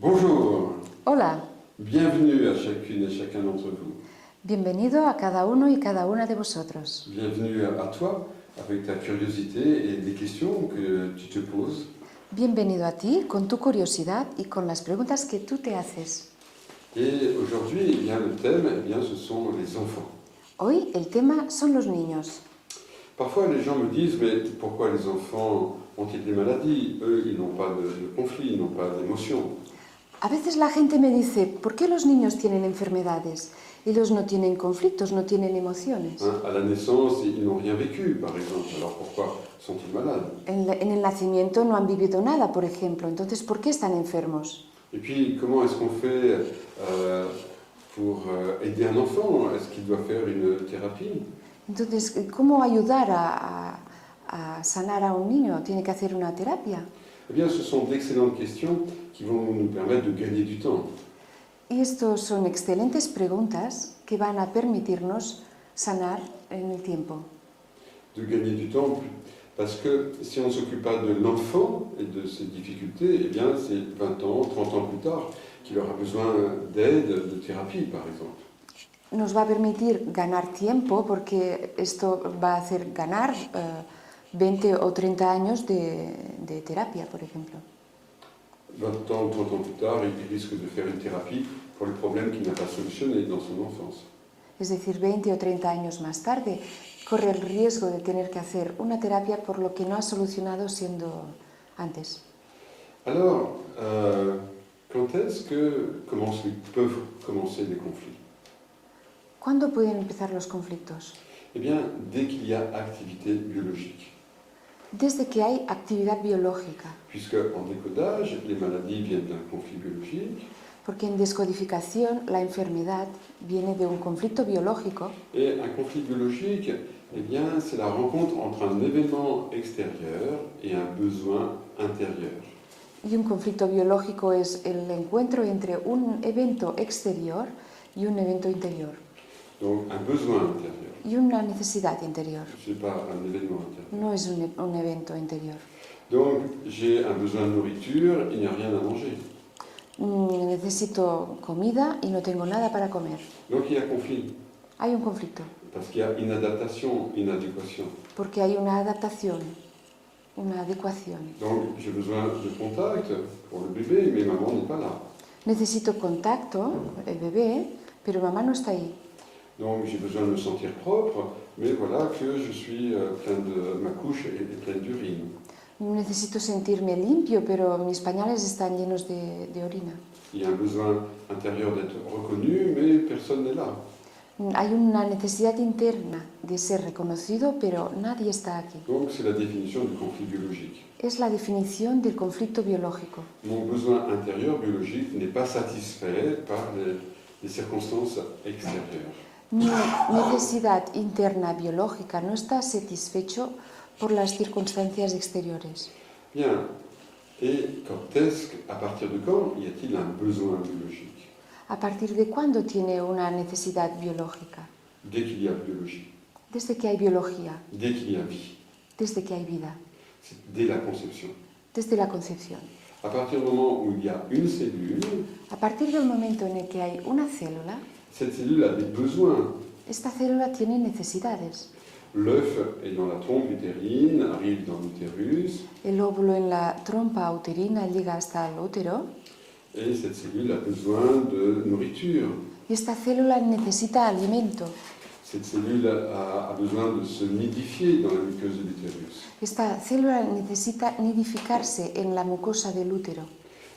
Bonjour, Hola, bienvenue à chacune et chacun d'entre vous. bienvenido a cada uno y cada una de vosotros. Bienvenue à toi avec ta curiosité et les questions que tu te poses. Bienvenido a ti con tu curiosidad y con las preguntas que tú te haces. Et aujourd'hui, le thème, ce sont les enfants. Hoy el tema son los niños. Parfois, les gens me disent, mais pourquoi les enfants ont-ils des maladies? Eux, ils n'ont pas de conflit, ils n'ont pas d'émotions. A veces la gente me dice, ¿por qué los niños tienen enfermedades? Ellos no tienen conflictos, no tienen emociones. À la naissance, ils n'ont rien vécu, par exemple. Alors pourquoi sont-ils malades? En el nacimiento no han vivido nada, por ejemplo. Entonces, ¿por qué están enfermos? Et puis, comment est-ce qu'on fait pour aider un enfant? Est-ce qu'il doit faire une thérapie? Entonces, ¿cómo ayudar a sanar a un niño? ¿Tiene que hacer una terapia? Eh bien, ce sont d'excellentes questions qui vont nous permettre de gagner du temps. Y estos son excelentes preguntas que van a permitirnos sanar en el tiempo. De gagner du temps, parce que si on ne s'occupe pas de l'enfant et de ses difficultés, eh bien, c'est 20 ans, 30 ans plus tard qu'il aura besoin d'aide, de thérapie, par exemple. Nos va a permitir ganar tiempo porque esto va a hacer ganar 20 o 30 años de terapia, por ejemplo. 20 ans ou 30 ans plus tard, il risque de faire une thérapie pour le problème qu'il n'a pas solutionné dans son enfance. Es decir, 20 o 30 años más tarde, corre el riesgo de tener que hacer una terapia por lo que no ha solucionado siendo antes. Alors, quand est-ce que peuvent commencer les conflits? ¿Cuándo pueden empezar los conflictos? Eh bien, dès qu'il y a activité biologique. Desde que hay actividad biológica. Puisque en décodage, les maladies viennent d'un conflit biologique. Porque en descodificación la enfermedad viene de un conflicto biológico. Et un conflit biologique, eh bien, c'est la rencontre entre un événement extérieur et un besoin intérieur. Y un conflicto biológico es el encuentro entre un evento exterior y un evento interior. Donc, un besoin intérieur. Y una necesidad interior. Ce n'est pas un événement intérieur. No es un evento interior. Donc, j'ai un besoin de nourriture, il n'y a rien à manger. Necesito comida y no tengo nada para comer. Donc, il y a conflit. Hay un conflicto. Parce qu'il y a inadaptation, inadéquation. Porque hay una adaptación, una adecuación. Donc, j'ai besoin de contact pour le bébé, mais maman n'est pas là. Necesito contacto, el bebé, pero mamá no está ahí. Donc, j'ai besoin de me sentir propre, mais voilà que je suis ma couche est pleine d'urine. Necesito sentirme limpio, pero mis pañales están llenos de orina. Il y a un besoin intérieur d'être reconnu, mais personne n'est là. Hay una necesidad interna de ser reconocido, pero nadie está aquí. Donc, c'est la définition du conflit biologique. Es la definición del conflicto biológico. Mon besoin intérieur biologique n'est pas satisfait par les circonstances extérieures. Mi necesidad interna biológica no está satisfecho por las circunstancias exteriores. Bien, et à partir de quand y a-t-il un besoin biologique? ¿A partir de cuándo tiene una necesidad biológica? Dès qu'il y a biologie. Desde que hay biología. Dès qu'il y a vie. Desde que hay vida. C'est dès la conception. Desde la concepción. À partir du moment où il y a une cellule, A partir del momento en el que hay una célula, cette cellule a des besoins. esta célula tiene necesidades. L'œuf est dans la trompe utérine, arrive dans l'utérus. El óvulo en la trompa uterina llega hasta el útero. Et cette cellule a besoin de nourriture. Y esta célula necesita alimento. Cette cellule a besoin de se nidifier dans la muqueuse de l'utérus. Esta célula necesita nidificarse en la mucosa del útero.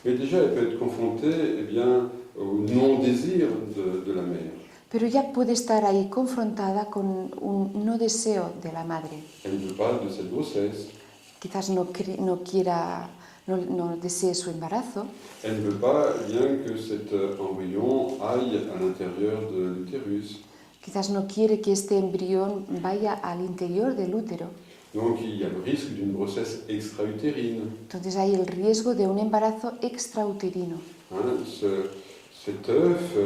Mais déjà, elle peut être confrontée au non-désir de la mère. Pero ya puede estar ahí confrontada con un no deseo de la madre. Elle ne veut pas de cette grossesse. Quizás no desee su embarazo. Elle ne veut pas bien que cet embryon aille à l'intérieur de l'utérus. Quizás no quiere que este embrión vaya al interior del útero. Donc il y a le risque d'une grossesse extra-utérine. Entonces hay el riesgo de un embarazo extrauterino. Cet œuf,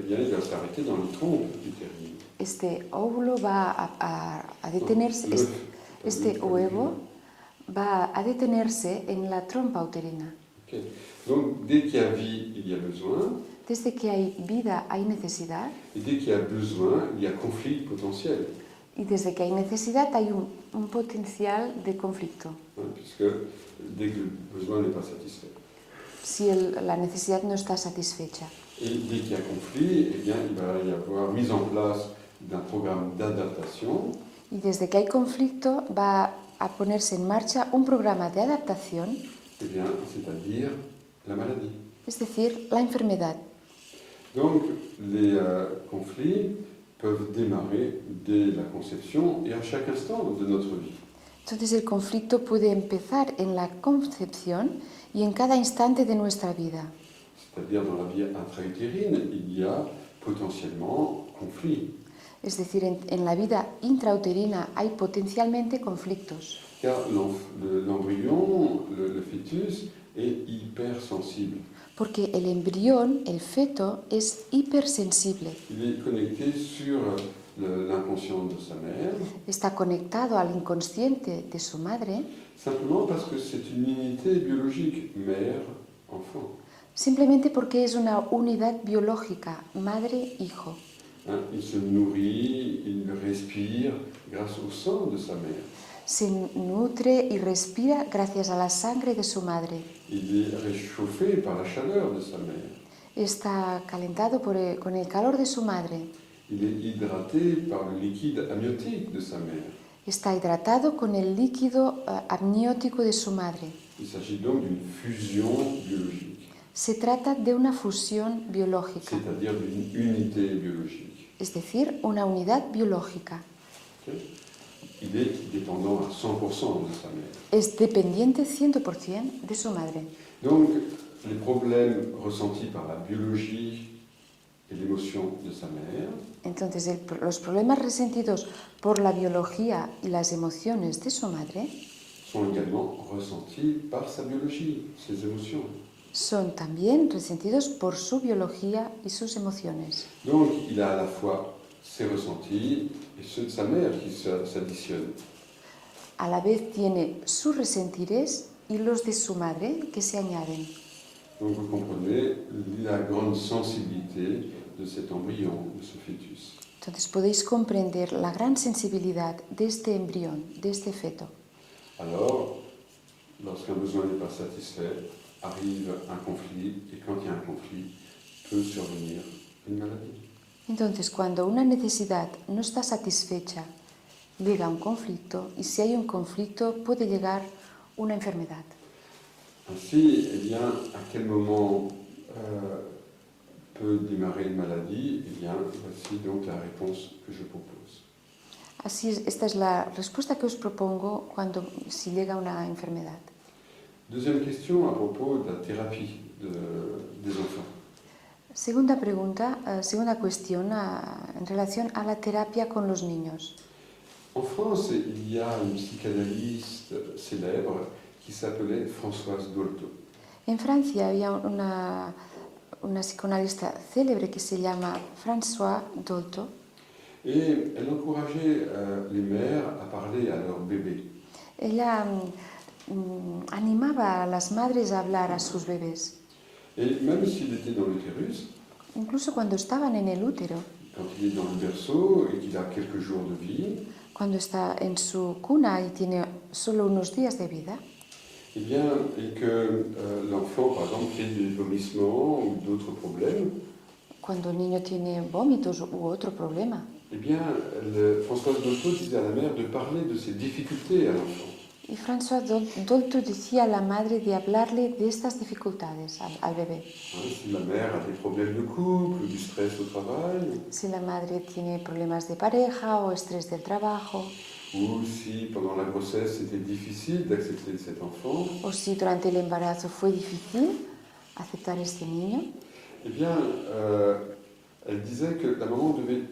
il va s'arrêter dans les trompes utérines. Este óvulo va a detenerse, este huevo va a detenerse en la trompa uterina. Ok. Donc, dès qu'il y a vie, il y a besoin. Desde que hay vida hay necesidad Et dès qu'il y a besoin, il y a conflit potentiel. y desde que hay necesidad hay un potencial de conflicto. Puisque dès que le besoin n'est pas satisfait. Si la necesidad no está satisfecha. Et dès qu'il y a conflit, eh bien, il va y avoir mise en place d'un programme d'adaptation. Y desde que hay conflicto va a ponerse en marcha un programa de adaptación, Eh bien, c'est-à-dire la maladie. es decir, la enfermedad. Donc, les conflits peuvent démarrer dès la conception et à chaque instant de notre vie. Entonces el conflicto puede empezar en la concepción y en cada instante de nuestra vida. C'est-à-dire dans la vie intra-utérine, il y a potentiellement conflit. Es decir, en la vida intrauterina hay potencialmente conflictos, Car l'embryon, le fœtus, est hypersensible. porque el embrión, el feto, es hipersensible. Il est connecté sur l'inconscient de sa mère, Está conectado al inconsciente de su madre simplement parce que c'est une unité biologique, mère-enfant. simplemente porque es una unidad biológica, madre-hijo. Il se nourrit, il respire grâce au sang de sa mère. Se nutre y respira gracias a la sangre de su madre. Il est réchauffé par la chaleur de sa mère. Está calentado con el calor de su madre. Il est hydraté par le liquide amniotique de sa mère. Está hidratado con el líquido amniótico de su madre. Il s'agit donc d'une fusion biologique, Se trata de una fusión biológica, c'est-à-dire d'une unité biologique. es decir, una unidad biológica. Okay. Il est dépendant à 100% de sa mère. Es dependiente 100% de su madre. Donc, les problèmes ressentis par la biologie et l'émotion de sa mère Entonces, los problemas resentidos por la biología y las emociones de su madre sont également ressentis par sa biologie, ses émotions. son también resentidos por su biología y sus emociones. Donc, il a à la fois ses ressentis et ceux de sa mère qui s'additionnent. A la vez tiene sus resentires y los de su madre que se añaden. Donc, vous comprenez la grande sensibilité de cet embryon, de ce fœtus. Entonces podéis comprender la gran sensibilidad de este embrión, de este feto. Alors, lorsqu'un besoin n'est pas satisfait, arrive un conflit, et quand il y a un conflit, peut survenir une maladie. Entonces, cuando una necesidad no está satisfecha, llega un conflicto, y si hay un conflicto puede llegar una enfermedad. Ainsi, eh bien, à quel moment peut démarrer une maladie? Eh bien, voici donc la réponse que je propose. Así es, esta es la respuesta que os propongo si llega una enfermedad. Deuxième question à propos de la thérapie des enfants. Segunda pregunta, segunda cuestión en relación a la terapia con los niños. En France, il y a une psychanalyste célèbre qui s'appelait Françoise Dolto. En Francia había una psicoanalista célebre que se llama Françoise Dolto. Et elle encourageait les mères à parler à leur bébé. Ella animaba a las madres a hablar a sus bebés. Et même s'il était dans l'utérus, Incluso cuando estaban en el útero, quand il est dans le berceau et qu'il a quelques jours de vie, cuando está en su cuna y tiene solo unos días de vida, eh bien, et que l'enfant, par exemple, fait des vomissements ou d'autres problèmes, cuando el niño tiene vómitos u otro problema, eh bien, Françoise Dolto disait à la mère de parler de ses difficultés à l'enfant. y Françoise Dolto decía a la madre de hablarle de estas dificultades al bebé. Si la mère a des problèmes de couple, du stress au travail, Si la madre tiene problemas de pareja o estrés del trabajo, ou si pendant la grossesse c'était difficile d'accepter cet enfant, o si durante el embarazo fue difícil aceptar este niño, eh bien, elle disait que la maman devait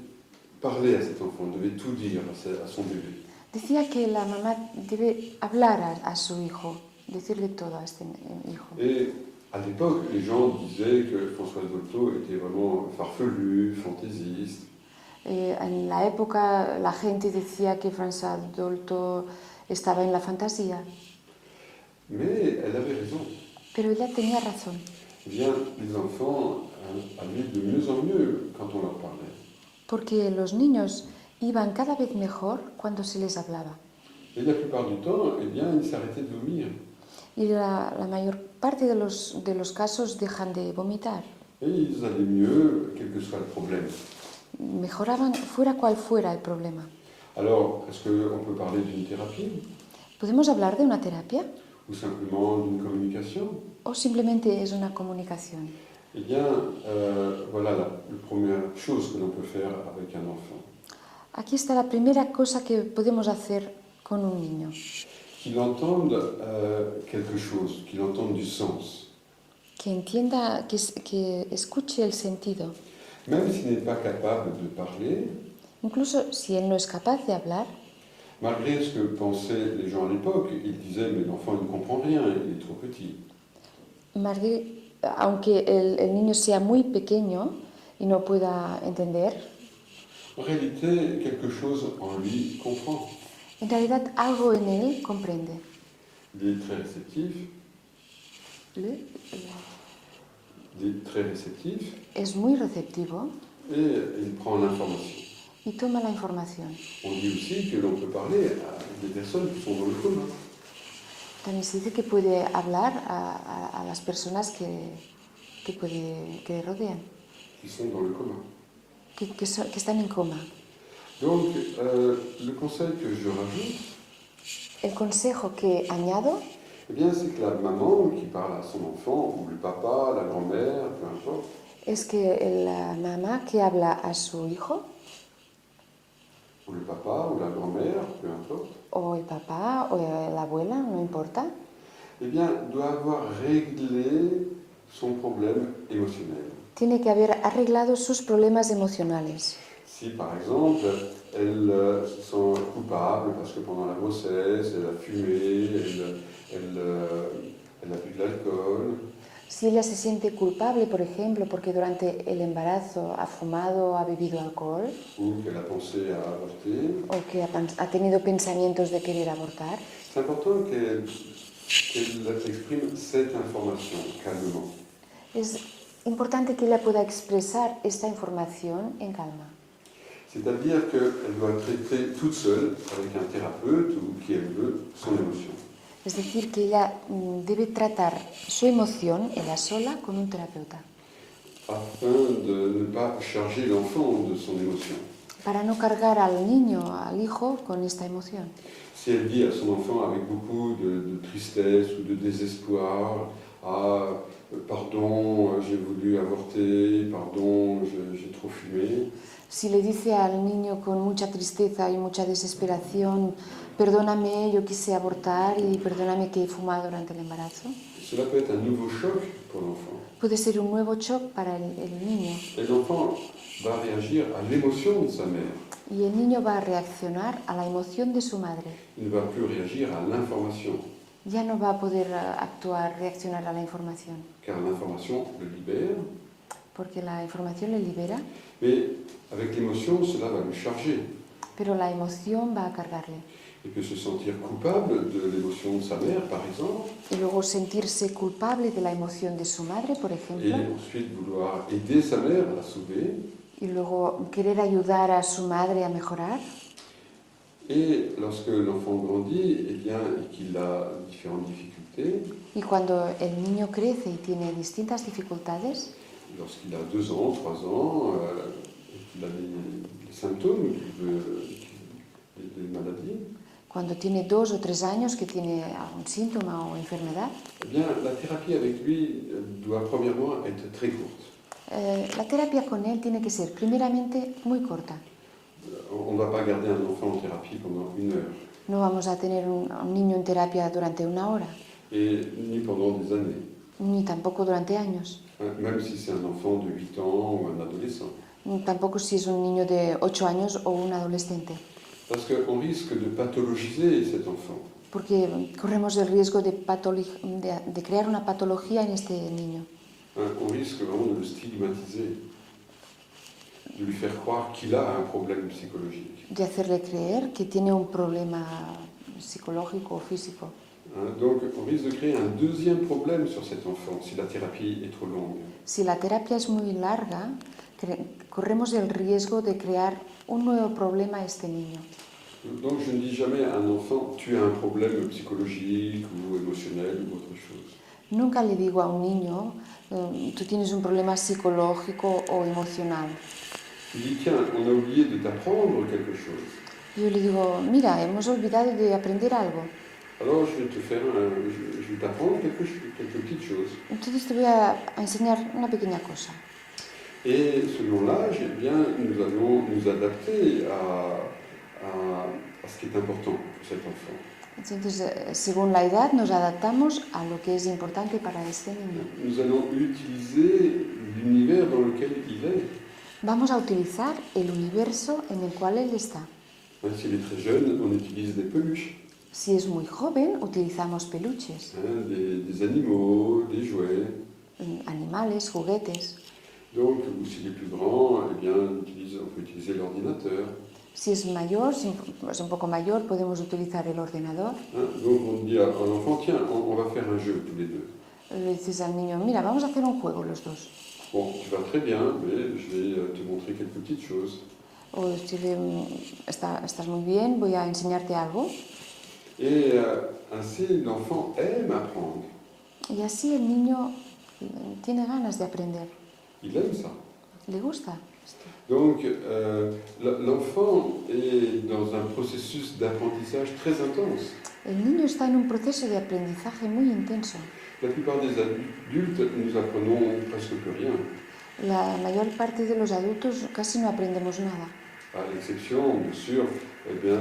parler à cet enfant, devait tout dire à son bébé. decía que la mamá debe hablar a su hijo, decirle todo a este hijo. Et à l'époque, les gens disaient que Françoise Dolto était vraiment farfelue, fantaisiste. En la época la gente decía que Françoise Dolto estaba en la fantasía, Mais elle avait raison. Pero ella tenía razón, Eh bien, les enfants allaient de mieux en mieux quand on leur parlait. porque los niños iban cada vez mejor cuando se les hablaba. Et la plupart du temps, eh bien, ils s'arrêtaient de vomir. Y la mayor parte de los casos dejan de vomitar. Et ils allaient mieux, quel que soit le problème. Mejoraban fuera cual fuera el problema. Alors, est-ce qu'on peut parler d'une thérapie ¿Podemos hablar de una terapia? ou simplement d'une communication? ¿O simplemente es una comunicación? Eh bien, voilà la première chose que l'on peut faire avec un enfant. Aquí está la primera cosa que podemos hacer con un niño. Qu'il entende quelque chose, qu'il entende du sens. Que entienda, que escuche el sentido. Même s'il n'est pas capable de parler, Incluso si él no es capaz de hablar, malgré ce que pensaient les gens à l'époque, ils disaient mais l'enfant il ne comprend rien, il est trop petit. aunque el niño sea muy pequeño y no pueda entender, En réalité, quelque chose en lui comprend. en realidad algo en él comprende. Il est très réceptif, Es muy receptivo et il prend l'information. y toma la información. On dit aussi que l'on peut parler à des personnes qui sont dans le coma. También se dice que puede hablar a las personas que le rodean, Qui sont dans le coma. que están en coma. Donc, le conseil que je rajoute, El consejo que añado eh bien, c'est que la maman qui parle à son enfant, ou le papa, la grand-mère, peu importe, es que la mamá que habla a su hijo, ou le papa, ou la grand-mère, peu importe, o el papá, o la abuela, no importa, eh bien, doit avoir réglé son problème émotionnel. tiene que haber arreglado sus problemas emocionales. Si, par exemple, elle se sent coupable parce que pendant la grossesse, elle a fumé, elle a bu de l'alcool, Si ella se siente culpable, por ejemplo, porque durante el embarazo ha fumado o ha bebido alcohol, ou qu'elle a pensé à avorter, o que ha tenido pensamientos de querer abortar, c'est important qu'elle exprime cette information calmement. es importante que ella pueda expresar esta información en calma. C'est-à-dire qu'elle doit traiter toute seule, avec un thérapeute ou qui elle veut, son émotion. Es decir, que ella debe tratar su emoción, ella sola, con un terapeuta, Afin de ne pas charger l'enfant de son émotion. para no cargar al niño, al hijo, con esta emoción. Si elle dit à son enfant avec beaucoup de tristesse ou de désespoir, ah, pardon, j'ai voulu avorter, pardon, j'ai trop fumé, Si le dice al niño con mucha tristeza y mucha desesperación, perdóname, yo quise abortar y perdóname que he fumado durante el embarazo, cela peut être un nouveau choc pour l'enfant. puede ser un nuevo shock para el niño. Et l'enfant va réagir à l'émotion de sa mère. Y el niño va a reaccionar a la emoción de su madre. Il ne va plus réagir à l'information, Ya no va a poder reaccionar a la información, car l'information le libère, porque la información le libera, mais avec l'émotion, cela va le charger. pero la emoción va a cargarle. Il peut se sentir coupable de l'émotion de sa mère, par exemple, Y luego sentirse culpable de la emoción de su madre, por et ejemplo, ensuite vouloir aider sa mère à la sauver. y luego querer ayudar a su madre a mejorar. Et lorsque l'enfant grandit, eh bien, et qu'il a différentes difficultés, Y cuando el niño crece y tiene distintas dificultades, lorsqu'il a 2 ans, 3 ans, et qu'il a des symptômes, des maladies, cuando tiene 2 o 3 años que tiene algún síntoma o enfermedad, eh bien, la thérapie avec lui doit premièrement être très courte. la terapia con él tiene que ser primeramente muy corta. On ne va pas garder un enfant en thérapie pendant 1 heure, No vamos a tener un niño en terapia durante 1 hora, et ni pendant des années, ni tampoco durante años, même si c'est un enfant de 8 ans ou un adolescent. ni tampoco si es un niño de 8 años o un adolescente, Parce qu'on risque de pathologiser cet enfant. porque corremos el riesgo de crear una patología en este niño. On risque vraiment de le stigmatiser, de lui faire croire qu'il a un problème psychologique. De hacerle creer que tiene un problema psicológico o físico. Donc on risque de créer un deuxième problème sur cet enfant si la thérapie est trop longue. Si la terapia es muy larga, corremos el riesgo de crear un nuevo problema a este niño. Donc je ne dis jamais à un enfant tu as un problème psychologique ou émotionnel ou autre chose. Nunca le digo a un niño, tú tienes un problema psicológico o emocional. Je dis tiens, on a oublié de t'apprendre quelque chose. Yo le digo, mira, hemos olvidado de aprender algo. Alors je vais t'apprendre quelques petites choses. Entonces te voy a enseñar una pequeña cosa. Et selon l'âge, eh bien, nous allons nous adapter à ce qui est important pour cet enfant. Entonces, según la edad, nos adaptamos a lo que es importante para este niño. Nous allons utiliser l'univers dans lequel il est. Vamos a utilizar el universo en el cual él está. S'il est très jeune, on utilise des peluches, Si es muy joven, utilizamos peluches, des animaux, des jouets. animales, juguetes. Donc, ou s'il est plus grand, eh bien, on peut utiliser l'ordinateur. Si es mayor, si es un poco mayor, podemos utilizar el ordenador. Donc, on dit à l'enfant, tiens, on va faire un jeu tous les deux. Le dices al niño, mira, vamos a hacer un juego los dos. Bon, tu vas très bien, mais je vais te montrer quelques petites choses. O decirle, estás muy bien, voy a enseñarte algo. Et ainsi, l'enfant aime apprendre. Y así el niño tiene ganas de aprender. Il aime ça. Le gusta. Donc, l'enfant est dans un processus d'apprentissage très intense. El niño está en un proceso de aprendizaje muy intenso. La plupart des adultes, nous apprenons presque plus rien, La mayor parte de los adultos casi no aprendemos nada, à l'exception, bien sûr, eh bien,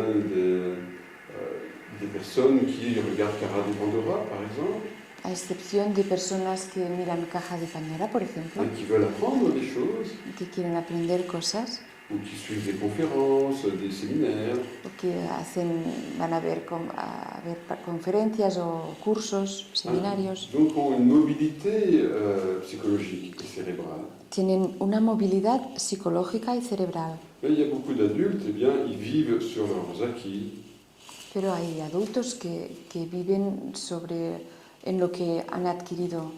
des personnes qui regardent Cara de Pandora, par exemple, a excepción de personas que miran Caja de Pandora, por ejemplo, qui veulent apprendre des choses, que quieren aprender cosas ou qui suivent des conférences, des séminaires. o que van a ver conferencias o cursos, seminarios. Donc, ont une mobilité psychologique et cérébrale. Tienen una movilidad psicológica y cerebral, Mais il y a beaucoup d'adultes, eh bien, ils vivent sur leurs acquis. pero hay adultos que viven en lo que han adquirido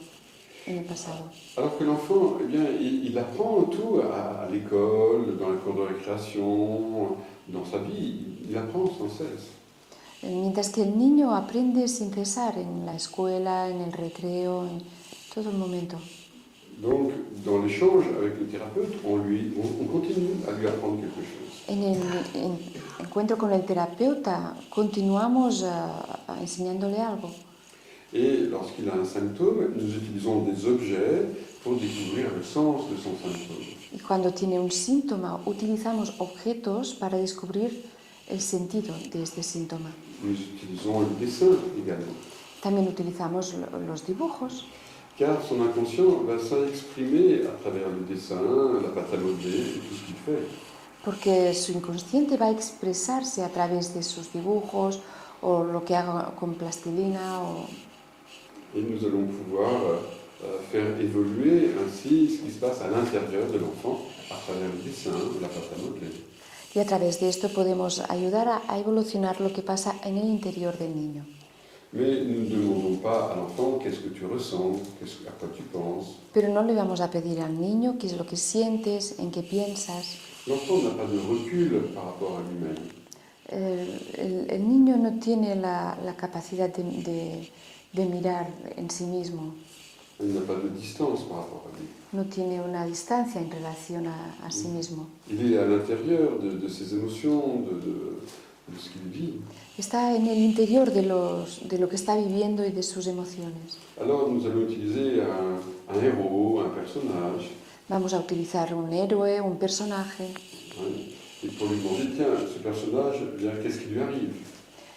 en el pasado. Alors que l'enfant, eh bien, il apprend tout à l'école, dans la cour de récréation, dans sa vie, il apprend sans cesse. Mientras que el niño aprende sin cesar en la escuela, en el recreo, en todo el momento. Donc, dans l'échange avec le thérapeute, on continue à lui apprendre quelque chose. En el encuentro con el terapeuta continuamos enseñándole algo. Et lorsqu'il a un symptôme, nous utilisons des objets pour découvrir le sens de son symptôme. Y cuando tiene un síntoma, utilizamos objetos para descubrir el sentido de este síntoma. Nous utilisons le dessin également, También utilizamos los dibujos, car son inconscient va s'exprimer à travers le dessin, la pâte à modeler et tout ce qu'il fait. porque su inconsciente va a expresarse a través de sus dibujos o lo que haga con plastilina. Et nous allons pouvoir faire évoluer ainsi ce qui se passe à l'intérieur de l'enfant à travers le dessin, la pâte à modeler. Y a través de esto podemos ayudar a evolucionar lo que pasa en el interior del niño. Mais nous ne demandons pas à l'enfant qu'est-ce que tu ressens, à quoi tu penses. Pero no le vamos a pedir al niño qué es lo que sientes, en qué piensas. L'enfant n'a pas de recul par rapport à lui-même. El niño no tiene la capacidad de mirar en sí mismo. Il n'a pas de distance par rapport à lui. No tiene una distancia en relación a sí mismo. Il est à l'intérieur de ses émotions, de ce qu'il vit. Está en el interior de lo que está viviendo y de sus emociones. Alors nous allons utiliser un héros, un personnage. Vamos a utilizar un héroe, un personaje. Et pour lui demander, tiens, ce personnage, bien, qu'est-ce qui lui arrive?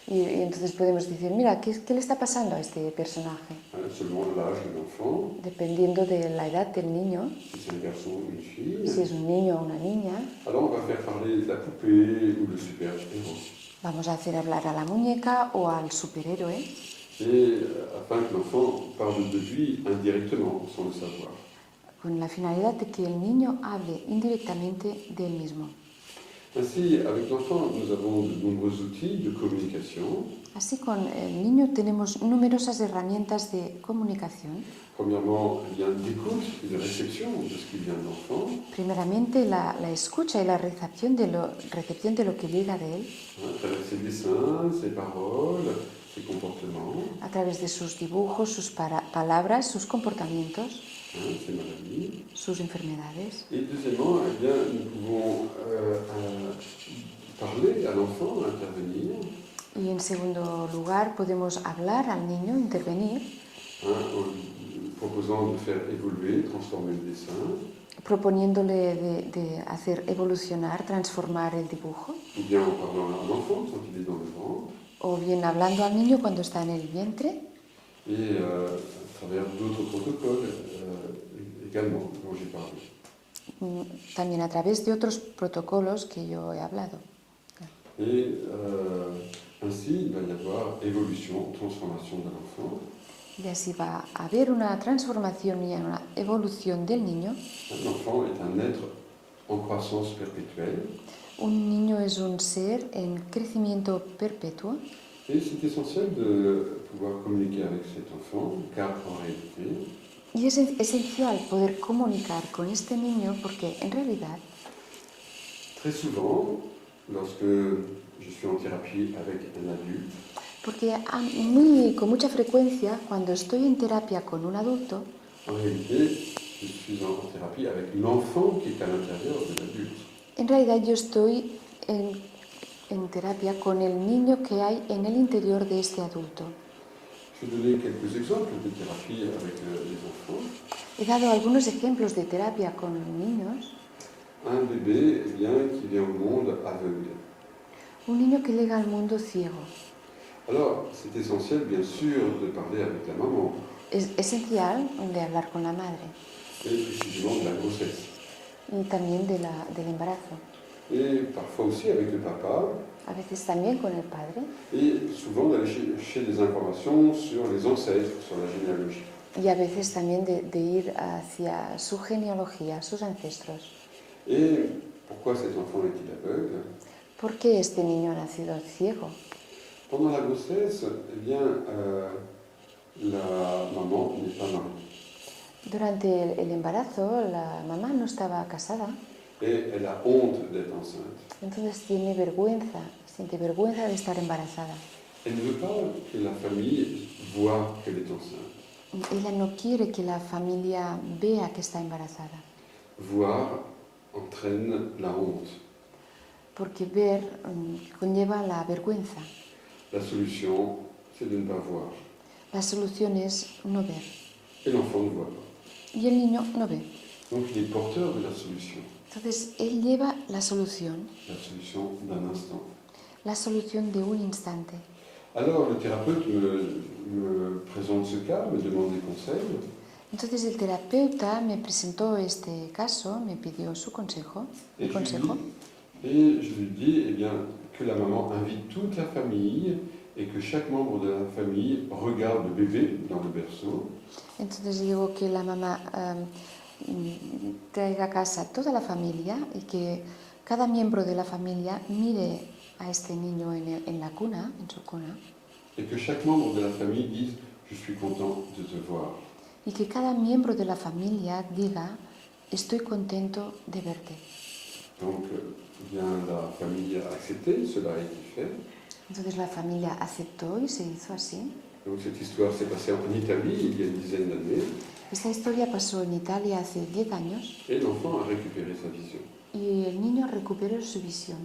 Y entonces podemos decir, mira, ¿qué le está pasando a este personaje? Selon l'âge de l'enfant, Dependiendo de la edad del niño, si c'est un garçon ou une fille, si es un niño o una niña, alors on va faire parler la poupée ou le super-héros. vamos a hacer hablar a la muñeca o al superhéroe, Et afin que l'enfant parle de lui indirectement, sans le savoir. con la finalidad de que el niño hable indirectamente de él mismo. Ainsi, avec l'enfant, nous avons de nombreux outils de communication. Así con el niño tenemos numerosas herramientas de comunicación. Premièrement, il y a d'écoute et de réception de ce qui vient de l'enfant. Primeramente la escucha y la recepción de lo que llega de él. À travers ses dessins, ses paroles, ses comportements, A través de sus dibujos, sus palabras, sus comportamientos, ses maladies. sus enfermedades. Et deuxièmement, eh bien, nous pouvons parler à l'enfant, intervenir, Y en segundo lugar podemos hablar al niño, intervenir, en lui proposant de faire évoluer, transformer le dessin, proponiéndole de hacer evolucionar, transformar el dibujo, ou bien en parlant à l'enfant quand il est dans le ventre, o bien hablando al niño cuando está en el vientre, et à travers d'autres protocoles également dont j'ai parlé. también a través de otros protocolos que yo he hablado. Et ainsi, il va y avoir évolution, transformation de l'enfant. Y así va a haber una transformación y una evolución del niño. L'enfant est un être en croissance perpétuelle. Un niño es un ser en crecimiento perpetuo. Et c'est essentiel de pouvoir communiquer avec cet enfant, car en réalité, Y es esencial poder comunicar con este niño porque en realidad, très souvent, lorsque je suis en thérapie avec un adulte, porque con mucha frecuencia cuando estoy en terapia con un adulto, en réalité, je suis en thérapie avec l'enfant qui est à l'intérieur de l'adulte. en realidad yo estoy en terapia con el niño que hay en el interior de este adulto. Je vais donner quelques exemples de thérapie avec les enfants. He dado algunos ejemplos de terapia con niños. Un bébé eh bien, qui vient au monde aveugle. Un niño que llega al mundo ciego. Alors, c'est essentiel, bien sûr, de parler avec la maman, Es esencial de hablar con la madre et précisément de la grossesse. y también del embarazo. Et parfois aussi avec le papa, A veces también con el padre et souvent d'aller chercher des informations sur les ancêtres, sur la généalogie. y a veces también de ir hacia su genealogía, sus ancestros. Et pourquoi cet enfant est-il aveugle? ¿Por qué este niño ha nacido ciego? Pendant la grossesse, eh bien, la maman n'est pas mariée. Durante el embarazo, la mamá no estaba casada, Et elle a honte d'être enceinte. entonces tiene vergüenza, siente vergüenza de estar embarazada. Elle ne veut pas que la famille voie qu'elle est enceinte. Ella no quiere que la familia vea que está embarazada, Voir entraîne la honte. porque ver conlleva la vergüenza. La solution, c'est de ne pas voir. La solución es no ver. Et l'enfant ne voit pas. Y el niño no ve. Donc il est porteur de la solution Entonces él lleva la solución d'un instant. la solución de un instante. Alors le thérapeute me présente ce cas, me demande des conseils. Entonces el terapeuta me presentó este caso, me pidió su consejo, Et mi consejo. je lui dis eh bien, que la maman invite toute la famille et que chaque membre de la famille regarde le bébé dans le berceau. Entonces digo que la mamá traiga a casa toda la familia y que cada miembro de la familia mire a este niño en la cuna, en su cuna, Et que chaque membre de la famille dise je suis content de te voir. y que cada miembro de la familia diga estoy contento de verte. Donc bien la famille a accepté, cela a été fait. Entonces la familia aceptó y se hizo así. Donc cette histoire s'est passée en Italie il y a une dizaine d'années Esta historia pasó en Italia hace 10 años et l'enfant a récupéré sa vision. y el niño recuperó su visión.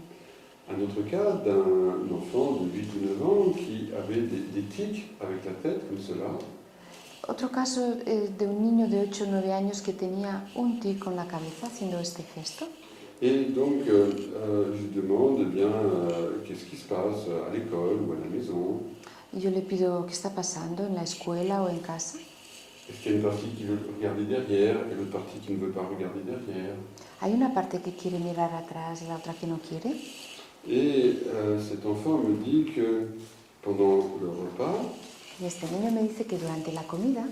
Un autre cas d'un enfant de 8 ou 9 ans qui avait des tics avec la tête comme cela. Otro caso de un niño de 8 o 9 años que tenía un tic con la cabeza haciendo este gesto. Et donc je demande eh bien qu'est-ce qui se passe à l'école ou à la maison. Y yo le pido qué está pasando en la escuela o en casa. Est-ce qu'il y a une partie qui veut regarder derrière et l'autre partie qui ne veut pas regarder derrière? Hay una parte que quiere mirar atrás y la otra que no quiere. Et cet enfant me dit que pendant le repas, Y este niño me dice que durante la comida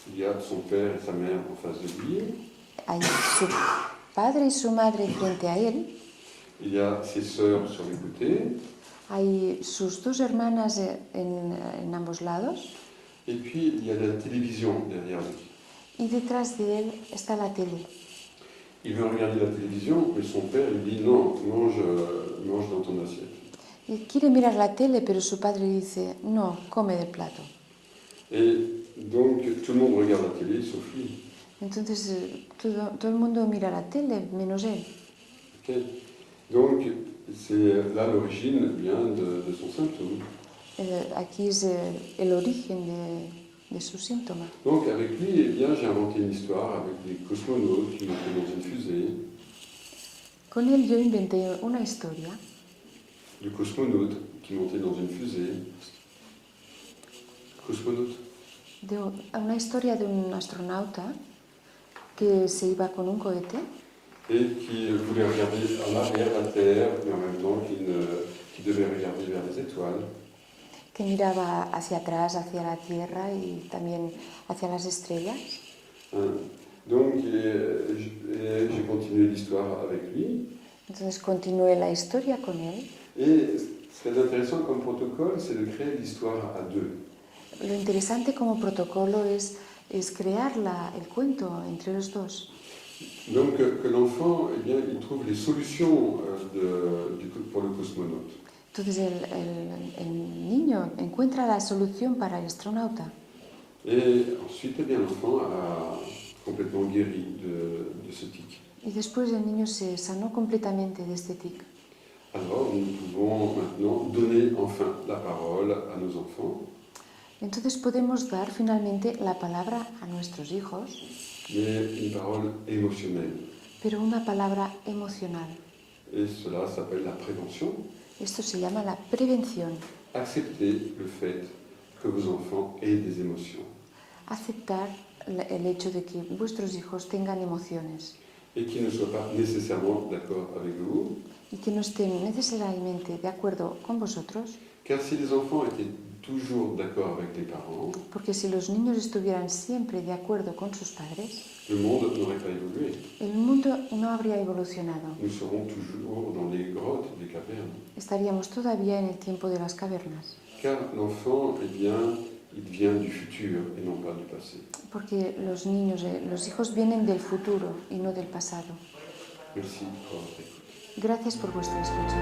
il y a son père et sa mère en face de lui, hay su padre y su madre frente a él Il y a ses sœurs sur les côtés, Hay sus dos hermanas en ambos lados et puis il y a la télévision derrière lui. y detrás de él está la tele. Il veut regarder la télévision, mais son père lui dit non, mange dans ton assiette. Y quiere mirar la tele, pero su padre dice, no, come del plato. Et donc tout le monde regarde la télé sauf lui. Entonces todo el mundo mira la tele, menos él. Ok. Donc c'est là l'origine vient de son symptôme. Aquí es el origen de su síntoma. Donc avec lui, eh bien, j'ai inventé une histoire avec des cosmonautes qui montaient dans une fusée. Con él yo inventé una historia De cosmonautes qui montaient dans une fusée. Cosmonautes. una historia de un astronauta que se iba con un cohete Et qui voulait regarder en arrière la Terre, mais en même temps qui devait regarder vers les étoiles. que miraba hacia atrás, hacia la Tierra y también hacia las estrellas. Donc j'ai continué l'histoire avec lui. Entonces continué la historia con él. Et ce qui est intéressant comme protocole, c'est de créer l'histoire à deux. Lo interesante como protocolo es crear el cuento entre los dos. Donc que l'enfant, eh bien, il trouve les solutions pour le cosmonaute. Entonces el niño encuentra la solución para el astronauta. Et ensuite, eh bien, l'enfant a complètement guéri de ce tic. Y después el niño se sanó completamente de este tic. Alors, nous pouvons maintenant donner enfin la parole à nos enfants. Entonces podemos dar finalmente la palabra a nuestros hijos, Mais une parole émotionnelle. pero una palabra emocional. Et cela s'appelle la prévention. Esto se llama la prevención. Accepter le fait que vos enfants aient des émotions. Aceptar el hecho de que vuestros hijos tengan emociones Et qu'ils ne soient pas nécessairement d'accord avec vous. y que no estén necesariamente de acuerdo con vosotros, Car si les enfants étaient toujours d'accord avec les parents, porque si los niños estuvieran siempre de acuerdo con sus padres, le monde n'aurait pas évolué. el mundo no habría evolucionado. Nous serons toujours dans les grottes, les cavernes. Estaríamos todavía en el tiempo de las cavernas, Car l'enfant, eh bien, il vient du futur et non pas du passé. porque los niños, los hijos vienen del futuro y no del pasado. Merci pour votre écoute. Gracias por vuestra escucha.